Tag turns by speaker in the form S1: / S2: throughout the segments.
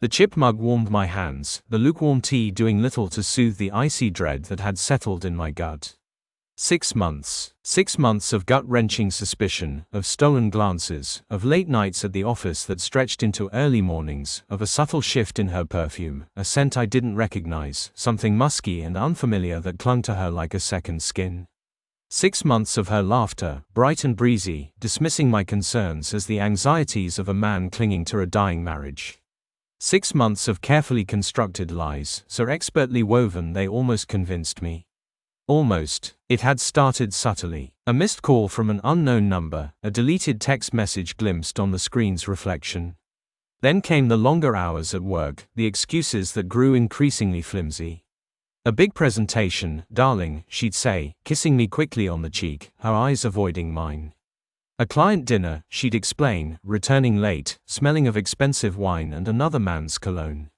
S1: The chip mug warmed my hands, the lukewarm tea doing little to soothe the icy dread that had settled in my gut. 6 months. 6 months of gut-wrenching suspicion, of stolen glances, of late nights at the office that stretched into early mornings, of a subtle shift in her perfume, a scent I didn't recognize, something musky and unfamiliar that clung to her like a second skin. 6 months of her laughter, bright and breezy, dismissing my concerns as the anxieties of a man clinging to a dying marriage. 6 months of carefully constructed lies, so expertly woven they almost convinced me. Almost. It had started subtly. A missed call from an unknown number, a deleted text message glimpsed on the screen's reflection. Then came the longer hours at work, the excuses that grew increasingly flimsy. A big presentation, darling, she'd say, kissing me quickly on the cheek, her eyes avoiding mine. A client dinner, she'd explain, returning late, smelling of expensive wine and another man's cologne.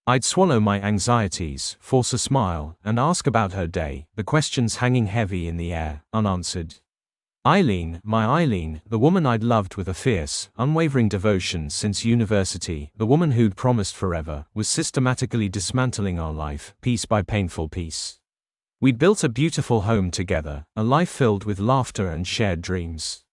S1: I'd swallow my anxieties, force a smile, and ask about her day, the questions hanging heavy in the air, unanswered. Eileen, my Eileen, the woman I'd loved with a fierce, unwavering devotion since university, the woman who'd promised forever, was systematically dismantling our life, piece by painful piece. We'd built a beautiful home together, a life filled with laughter and shared dreams.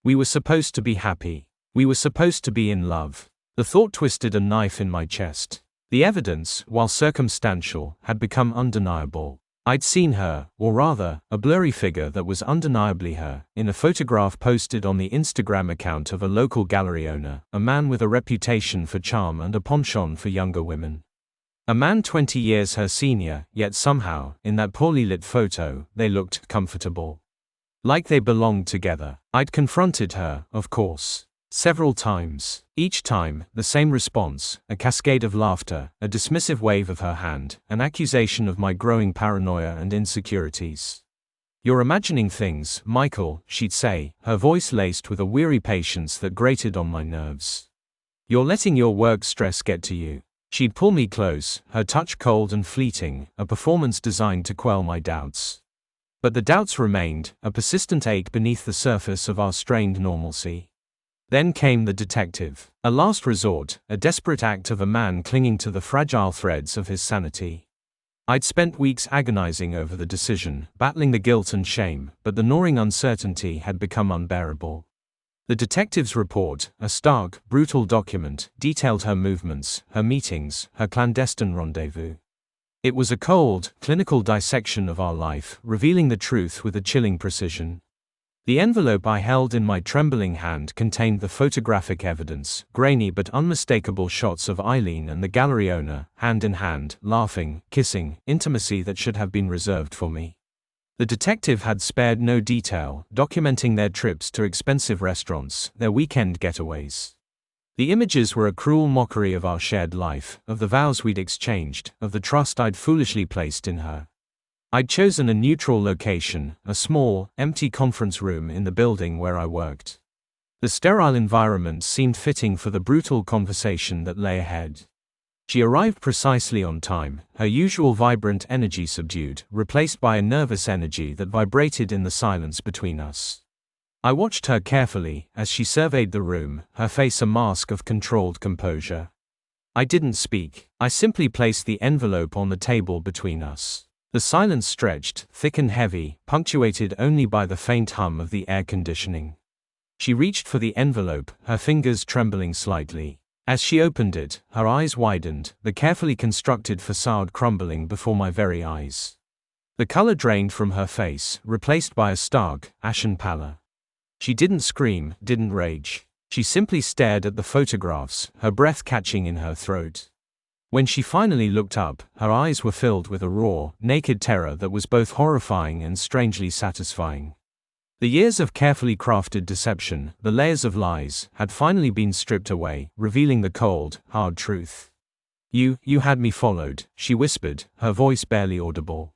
S1: We were supposed to be happy. We were supposed to be in love. The thought twisted a knife in my chest. The evidence, while circumstantial, had become undeniable. I'd seen her, or rather, a blurry figure that was undeniably her, in a photograph posted on the Instagram account of a local gallery owner, a man with a reputation for charm and a penchant for younger women. A man 20 years her senior, yet somehow, in that poorly lit photo, they looked comfortable. Like they belonged together. I'd confronted her, of course. Several times. Each time, the same response, a cascade of laughter, a dismissive wave of her hand, an accusation of my growing paranoia and insecurities. You're imagining things, Michael, she'd say, her voice laced with a weary patience that grated on my nerves. You're letting your work stress get to you. She'd pull me close, her touch cold and fleeting, a performance designed to quell my doubts. But the doubts remained, a persistent ache beneath the surface of our strained normalcy. Then came the detective. A last resort, a desperate act of a man clinging to the fragile threads of his sanity. I'd spent weeks agonizing over the decision, battling the guilt and shame, but the gnawing uncertainty had become unbearable. The detective's report, a stark, brutal document, detailed her movements, her meetings, her clandestine rendezvous. It was a cold, clinical dissection of our life, revealing the truth with a chilling precision. The envelope I held in my trembling hand contained the photographic evidence, grainy but unmistakable shots of Eileen and the gallery owner, hand in hand, laughing, kissing, intimacy that should have been reserved for me. The detective had spared no detail, documenting their trips to expensive restaurants, their weekend getaways. The images were a cruel mockery of our shared life, of the vows we'd exchanged, of the trust I'd foolishly placed in her. I'd chosen a neutral location, a small, empty conference room in the building where I worked. The sterile environment seemed fitting for the brutal conversation that lay ahead. She arrived precisely on time, her usual vibrant energy subdued, replaced by a nervous energy that vibrated in the silence between us. I watched her carefully, as she surveyed the room, her face a mask of controlled composure. I didn't speak. I simply placed the envelope on the table between us. The silence stretched, thick and heavy, punctuated only by the faint hum of the air conditioning. She reached for the envelope, her fingers trembling slightly. As she opened it, her eyes widened, the carefully constructed facade crumbling before my very eyes. The color drained from her face, replaced by a stark, ashen pallor. She didn't scream, didn't rage. She simply stared at the photographs, her breath catching in her throat. When she finally looked up, her eyes were filled with a raw, naked terror that was both horrifying and strangely satisfying. The years of carefully crafted deception, the layers of lies, had finally been stripped away, revealing the cold, hard truth. You had me followed, she whispered, her voice barely audible.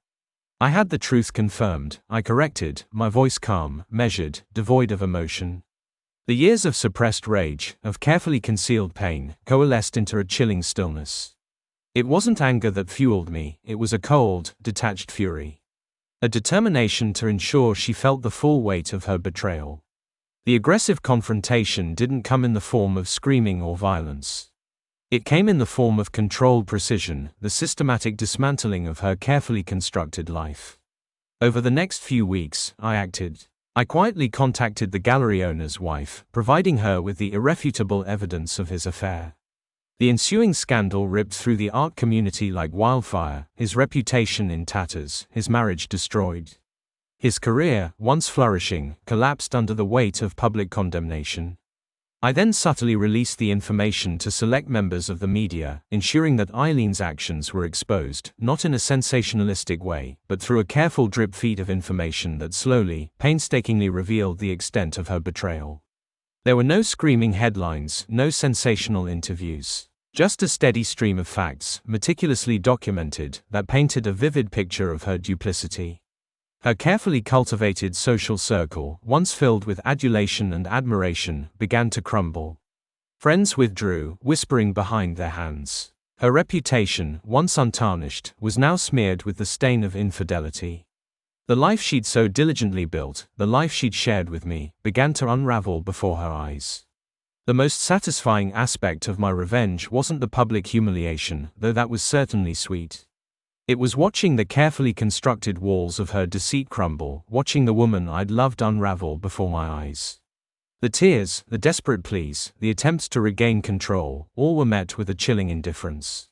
S1: I had the truth confirmed, I corrected, my voice calm, measured, devoid of emotion. The years of suppressed rage, of carefully concealed pain, coalesced into a chilling stillness. It wasn't anger that fueled me, it was a cold, detached fury. A determination to ensure she felt the full weight of her betrayal. The aggressive confrontation didn't come in the form of screaming or violence. It came in the form of controlled precision, the systematic dismantling of her carefully constructed life. Over the next few weeks, I acted. I quietly contacted the gallery owner's wife, providing her with the irrefutable evidence of his affair. The ensuing scandal ripped through the art community like wildfire, his reputation in tatters, his marriage destroyed. His career, once flourishing, collapsed under the weight of public condemnation. I then subtly released the information to select members of the media, ensuring that Eileen's actions were exposed, not in a sensationalistic way, but through a careful drip feed of information that slowly, painstakingly revealed the extent of her betrayal. There were no screaming headlines, no sensational interviews. Just a steady stream of facts, meticulously documented, that painted a vivid picture of her duplicity. Her carefully cultivated social circle, once filled with adulation and admiration, began to crumble. Friends withdrew, whispering behind their hands. Her reputation, once untarnished, was now smeared with the stain of infidelity. The life she'd so diligently built, the life she'd shared with me, began to unravel before her eyes. The most satisfying aspect of my revenge wasn't the public humiliation, though that was certainly sweet. It was watching the carefully constructed walls of her deceit crumble, watching the woman I'd loved unravel before my eyes. The tears, the desperate pleas, the attempts to regain control, all were met with a chilling indifference.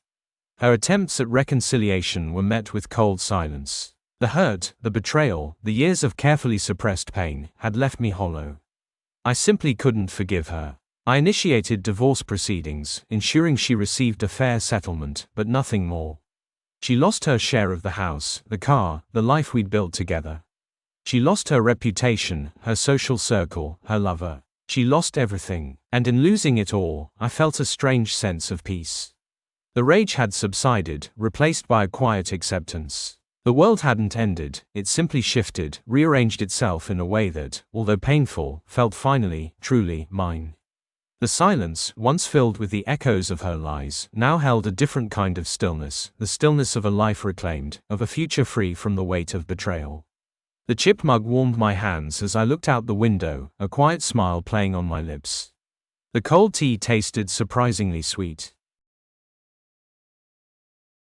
S1: Her attempts at reconciliation were met with cold silence. The hurt, the betrayal, the years of carefully suppressed pain, had left me hollow. I simply couldn't forgive her. I initiated divorce proceedings, ensuring she received a fair settlement, but nothing more. She lost her share of the house, the car, the life we'd built together. She lost her reputation, her social circle, her lover. She lost everything, and in losing it all, I felt a strange sense of peace. The rage had subsided, replaced by a quiet acceptance. The world hadn't ended, it simply shifted, rearranged itself in a way that, although painful, felt finally, truly, mine. The silence, once filled with the echoes of her lies, now held a different kind of stillness, the stillness of a life reclaimed, of a future free from the weight of betrayal. The chipped mug warmed my hands as I looked out the window, a quiet smile playing on my lips. The cold tea tasted surprisingly sweet.